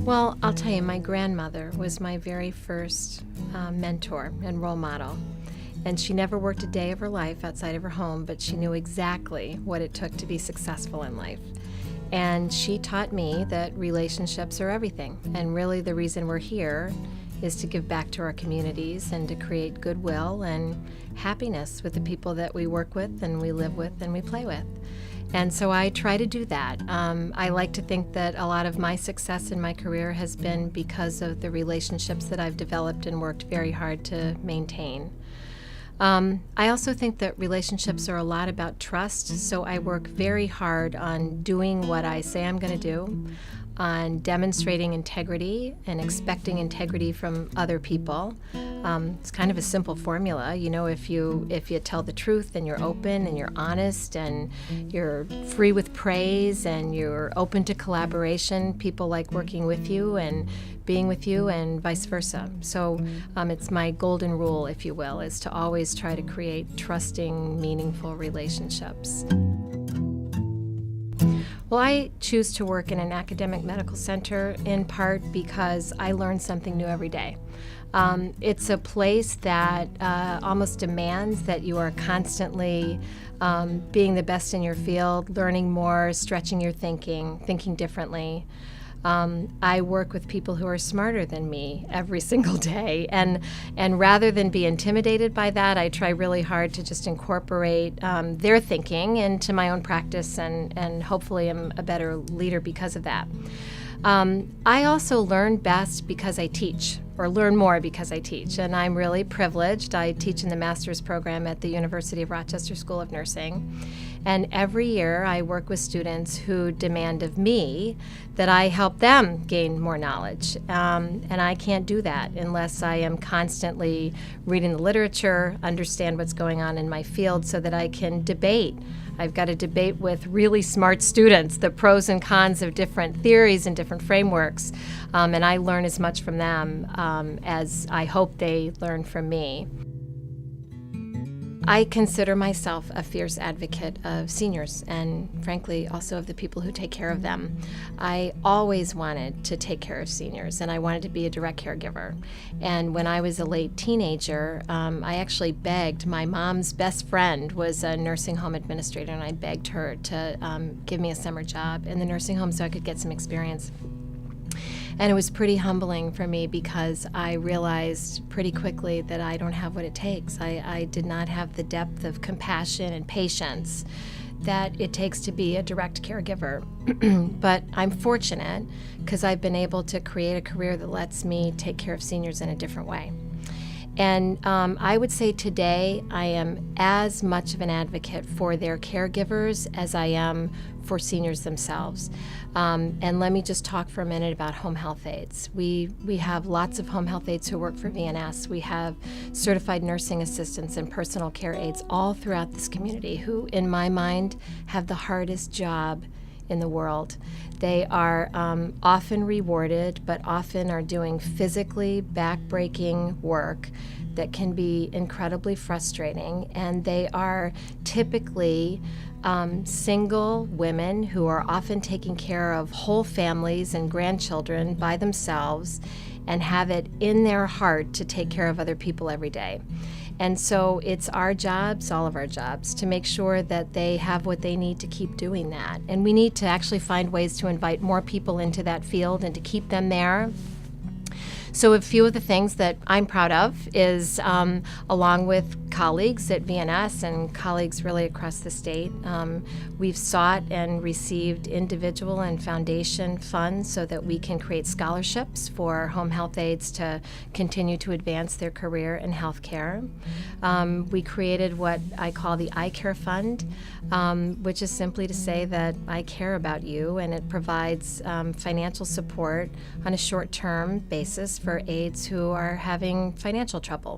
Well, I'll tell you, my grandmother was my very first mentor and role model. And she never worked a day of her life outside of her home, but she knew exactly what it took to be successful in life. And she taught me that relationships are everything. And really, the reason we're here is to give back to our communities and to create goodwill and happiness with the people that we work with and we live with and we play with. And so I try to do that. I like to think that a lot of my success in my career has been because of the relationships that I've developed and worked very hard to maintain. I also think that relationships are a lot about trust, so I work very hard on doing what I say I'm going to do, on demonstrating integrity and expecting integrity from other people. It's kind of a simple formula. You know, if you tell the truth and you're open and you're honest and you're free with praise and you're open to collaboration, people like working with you and being with you and vice versa. So it's my golden rule, if you will, is to always try to create trusting, meaningful relationships. Well, I choose to work in an academic medical center in part because I learn something new every day. It's a place that almost demands that you are constantly being the best in your field, learning more, stretching your thinking differently. I work with people who are smarter than me every single day, and rather than be intimidated by that, I try really hard to just incorporate their thinking into my own practice, and hopefully I'm a better leader because of that. I also learn best because I teach, or learn more because I teach, and I'm really privileged. I teach in the master's program at the University of Rochester School of Nursing, and every year I work with students who demand of me that I help them gain more knowledge, and I can't do that unless I am constantly reading the literature, understand what's going on in my field so that I can debate. I've got to debate with really smart students the pros and cons of different theories and different frameworks, and I learn as much from them as I hope they learn from me. I consider myself a fierce advocate of seniors and, frankly, also of the people who take care of them. I always wanted to take care of seniors, and I wanted to be a direct caregiver. And when I was a late teenager, I actually begged. My mom's best friend was a nursing home administrator, and I begged her to give me a summer job in the nursing home so I could get some experience. And it was pretty humbling for me because I realized pretty quickly that I don't have what it takes. I did not have the depth of compassion and patience that it takes to be a direct caregiver. But I'm fortunate because I've been able to create a career that lets me take care of seniors in a different way. And I would say today I am as much of an advocate for their caregivers as I am for seniors themselves. And let me just talk for a minute about home health aides. We have lots of home health aides who work for VNS. We have certified nursing assistants and personal care aides all throughout this community who, in my mind, have the hardest job in the world. They are often rewarded, but often are doing physically back-breaking work that can be incredibly frustrating, and they are typically single women who are often taking care of whole families and grandchildren by themselves and have it in their heart to take care of other people every day. And so it's our jobs, all of our jobs, to make sure that they have what they need to keep doing that. And we need to actually find ways to invite more people into that field and to keep them there. So a few of the things that I'm proud of is, along with colleagues at VNS and colleagues really across the state, we've sought and received individual and foundation funds so that we can create scholarships for home health aides to continue to advance their career in healthcare. We created what I call the I Care Fund, which is simply to say that I care about you, and it provides financial support on a short-term basis for aides who are having financial trouble.